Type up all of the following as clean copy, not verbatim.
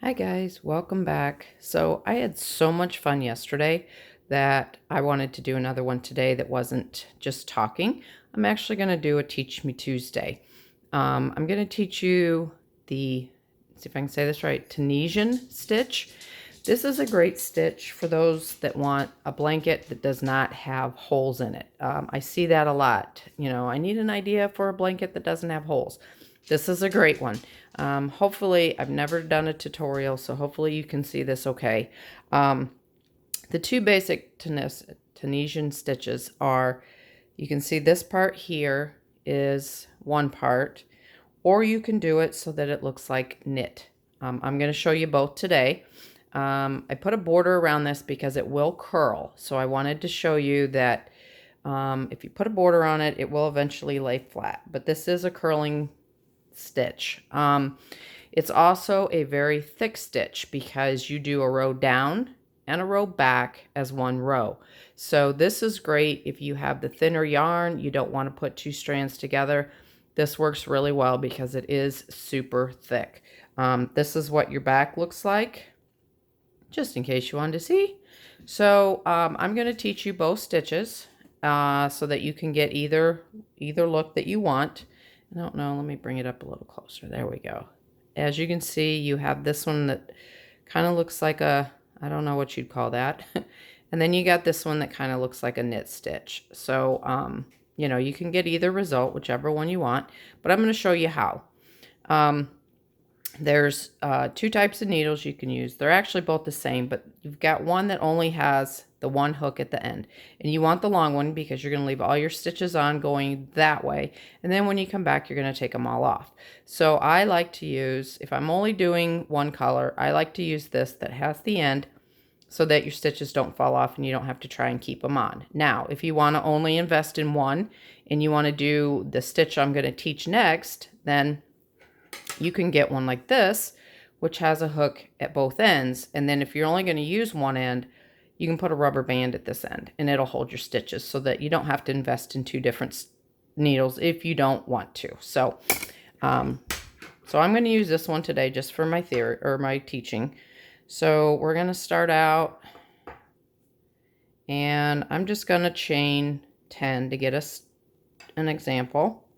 Hi guys, welcome back. So I had so much fun yesterday that I wanted to do another one today that wasn't just talking. I'm actually going to do a Teach Me Tuesday. I'm going to teach you the, see if I can say this right, Tunisian stitch. This is a great stitch for those that want a blanket that does not have holes in it. I see that a lot. You know, I need an idea for a blanket that doesn't have holes. This is a great one. Hopefully, I've never done a tutorial, so hopefully you can see this okay. The two basic Tunisian stitches are, you can see this part here is one part, or you can do it so that it looks like knit. I'm going to show you both today. I put a border around this because it will curl, so I wanted to show you that if you put a border on it, it will eventually lay flat, but this is a curling stitch. It's also a very thick stitch because you do a row down and a row back as one row. So this is great if you have the thinner yarn, you don't want to put two strands together. This works really well because it is super thick. This is what your back looks like, just in case you wanted to see. So I'm going to teach you both stitches so that you can get either look that you want. I don't know, let me bring it up a little closer. There we go. As you can see, you have this one that kind of looks like a, I don't know what you'd call that. And then you got this one that kind of looks like a knit stitch. So, you know, you can get either result, whichever one you want, but I'm going to show you how. There's two types of needles you can use. They're actually both the same, but you've got one that only has the one hook at the end. And you want the long one because you're going to leave all your stitches on going that way. And then when you come back, you're going to take them all off. So I like to use, if I'm only doing one color, I like to use this that has the end so that your stitches don't fall off and you don't have to try and keep them on. Now, if you want to only invest in one and you want to do the stitch I'm going to teach next, then you can get one like this, which has a hook at both ends. And then if you're only going to use one end, you can put a rubber band at this end and it'll hold your stitches so that you don't have to invest in two different needles if you don't want to. So, I'm going to use this one today just for my theory or my teaching. So we're going to start out and I'm just going to chain 10 to get us an example.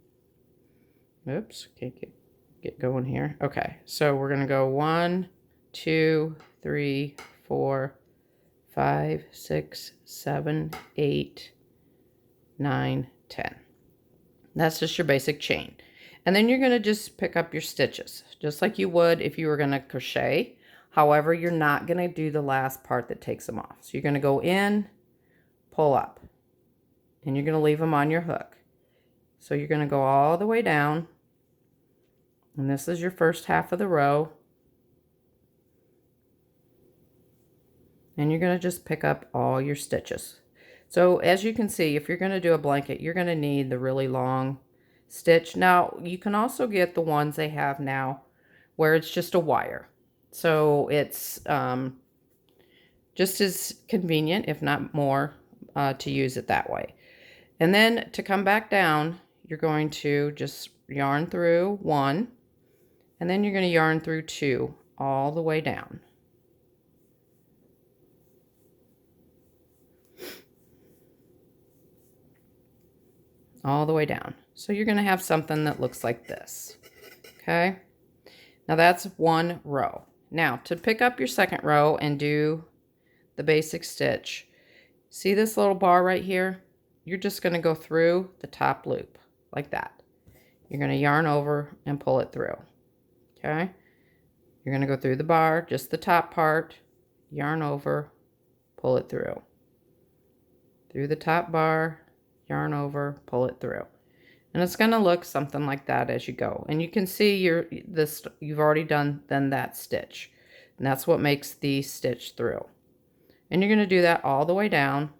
Oops, can't get going here. Okay, so we're gonna go 1, 2, 3, 4, 5, 6, 7, 8, 9, 10. That's just your basic chain. And then you're gonna just pick up your stitches, just like you would if you were gonna crochet. However, you're not gonna do the last part that takes them off. So you're gonna go in, pull up, and you're gonna leave them on your hook. So you're gonna go all the way down. And this is your first half of the row. And you're going to just pick up all your stitches. So as you can see, if you're going to do a blanket, you're going to need the really long stitch. Now, you can also get the ones they have now where it's just a wire. So it's just as convenient, if not more, to use it that way. And then to come back down, you're going to just yarn through one. And then you're going to yarn through 2 all the way down. All the way down. So you're going to have something that looks like this. Okay? Now that's one row. Now to pick up your second row and do the basic stitch, see this little bar right here? You're just going to go through the top loop like that. You're going to yarn over and pull it through. Okay, you're going to go through the bar, just the top part, yarn over, pull it through. Through the top bar, yarn over, pull it through. And it's going to look something like that as you go. And you can see you've already done that stitch. And that's what makes the stitch through. And you're going to do that all the way down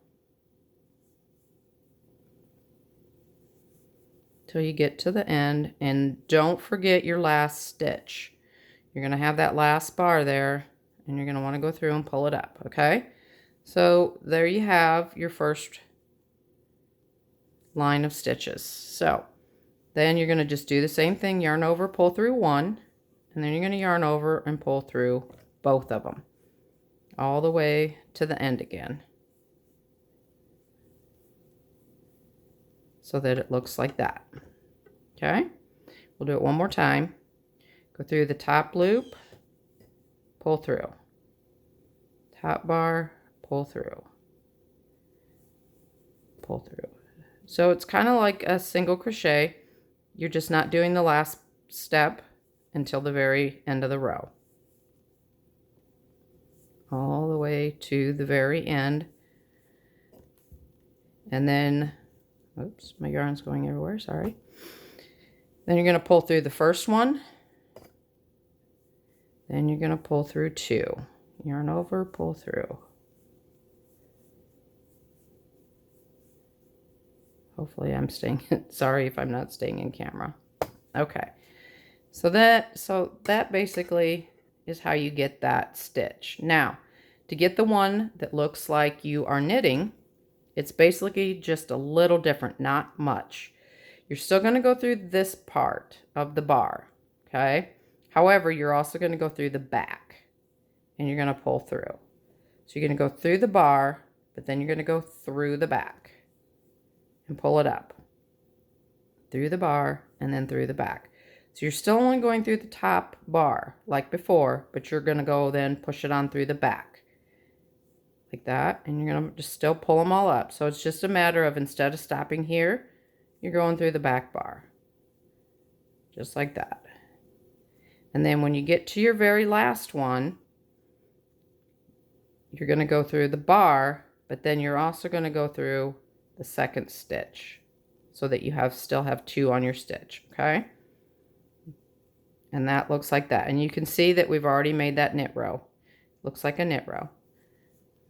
till you get to the end. And don't forget your last stitch. You're going to have that last bar there, and you're going to want to go through and pull it up, okay? So there you have your first line of stitches. So then you're going to just do the same thing, yarn over, pull through 1, and then you're going to yarn over and pull through both of them all the way to the end again, so that it looks like that. Okay, we'll do it one more time. Go through the top loop, pull through, top bar, pull through, pull through. So it's kind of like a single crochet. You're just not doing the last step until the very end of the row, all the way to the very end. And then, oops, my yarn's going everywhere, sorry. Then you're going to pull through the first one. Then you're going to pull through 2. Yarn over, pull through. Hopefully I'm staying, sorry if I'm not staying in camera. Okay. So that basically is how you get that stitch. Now, to get the one that looks like you are knitting, it's basically just a little different, not much. You're still going to go through this part of the bar, okay? However, you're also going to go through the back, and you're going to pull through. So you're going to go through the bar, but then you're going to go through the back and pull it up. Through the bar, and then through the back. So you're still only going through the top bar, like before, but you're going to go then push it on through the back. Like that, and you're going to just still pull them all up. So it's just a matter of, instead of stopping here, you're going through the back bar. Just like that. And then when you get to your very last one, you're going to go through the bar, but then you're also going to go through the second stitch so that you still have 2 on your stitch, okay? And that looks like that. And you can see that we've already made that knit row. Looks like a knit row.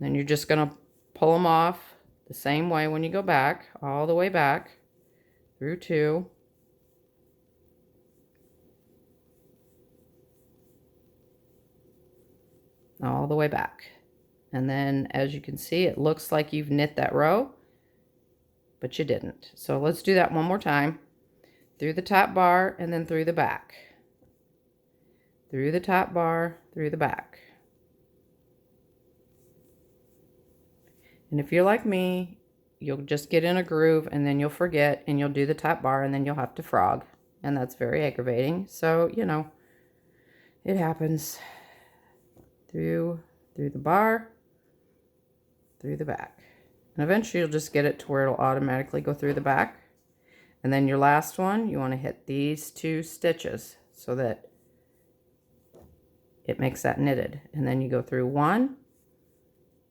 Then you're just going to pull them off the same way when you go back, all the way back through 2. All the way back. And then as you can see, it looks like you've knit that row, but you didn't. So let's do that one more time. Through the top bar and then through the back. Through the top bar, through the back. And if you're like me, you'll just get in a groove and then you'll forget and you'll do the top bar and then you'll have to frog. And that's very aggravating. So, you know, it happens. Through the bar, through the back. And eventually you'll just get it to where it'll automatically go through the back. And then your last one, you want to hit these 2 stitches so that it makes that knitted. And then you go through 1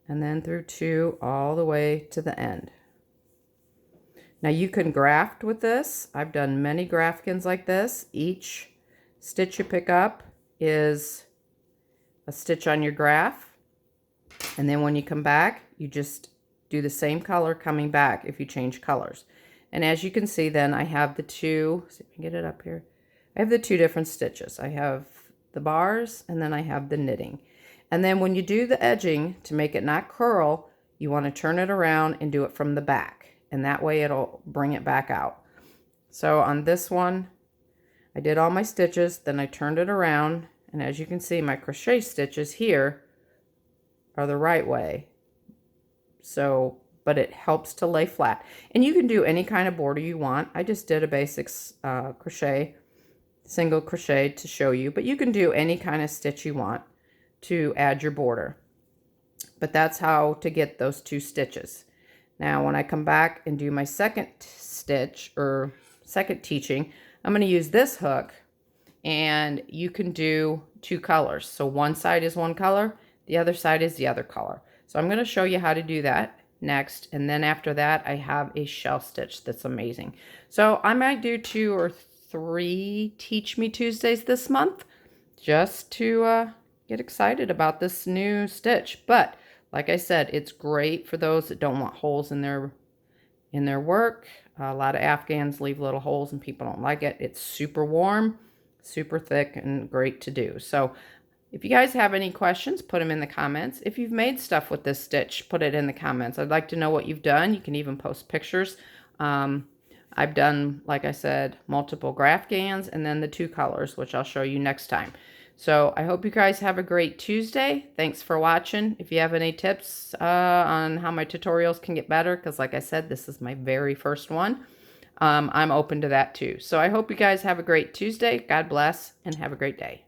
and then through 2 all the way to the end. Now you can graft with this. I've done many graftkins like this. Each stitch you pick up is a stitch on your graph, and then when you come back, you just do the same color coming back if you change colors. And as you can see, then I have the 2, see if I can get it up here. I have the 2 different stitches. I have the bars, and then I have the knitting. And then when you do the edging, to make it not curl, you want to turn it around and do it from the back, and that way it'll bring it back out. So on this one, I did all my stitches, then I turned it around, and as you can see, my crochet stitches here are the right way. So, but it helps to lay flat. And you can do any kind of border you want. I just did a basic crochet, single crochet to show you, but you can do any kind of stitch you want to add your border. But that's how to get those 2 stitches. Now, when I come back and do my second stitch or second teaching, I'm going to use this hook. And you can do 2 colors. So one side is one color, the other side is the other color. So I'm going to show you how to do that next. And then after that, I have a shell stitch that's amazing. So I might do 2 or 3 Teach Me Tuesdays this month just to get excited about this new stitch. But like I said, it's great for those that don't want holes in their work. A lot of Afghans leave little holes and people don't like it. It's super warm, super thick, and great to do. So if you guys have any questions, put them in the comments. If you've made stuff with this stitch, put it in the comments. I'd like to know what you've done. You can even post pictures. I've done, like I said, multiple graph GANs and then the 2 colors, which I'll show you next time. So I hope you guys have a great Tuesday. Thanks for watching. If you have any tips on how my tutorials can get better, because like I said, this is my very first one, I'm open to that too. So I hope you guys have a great Tuesday. God bless and have a great day.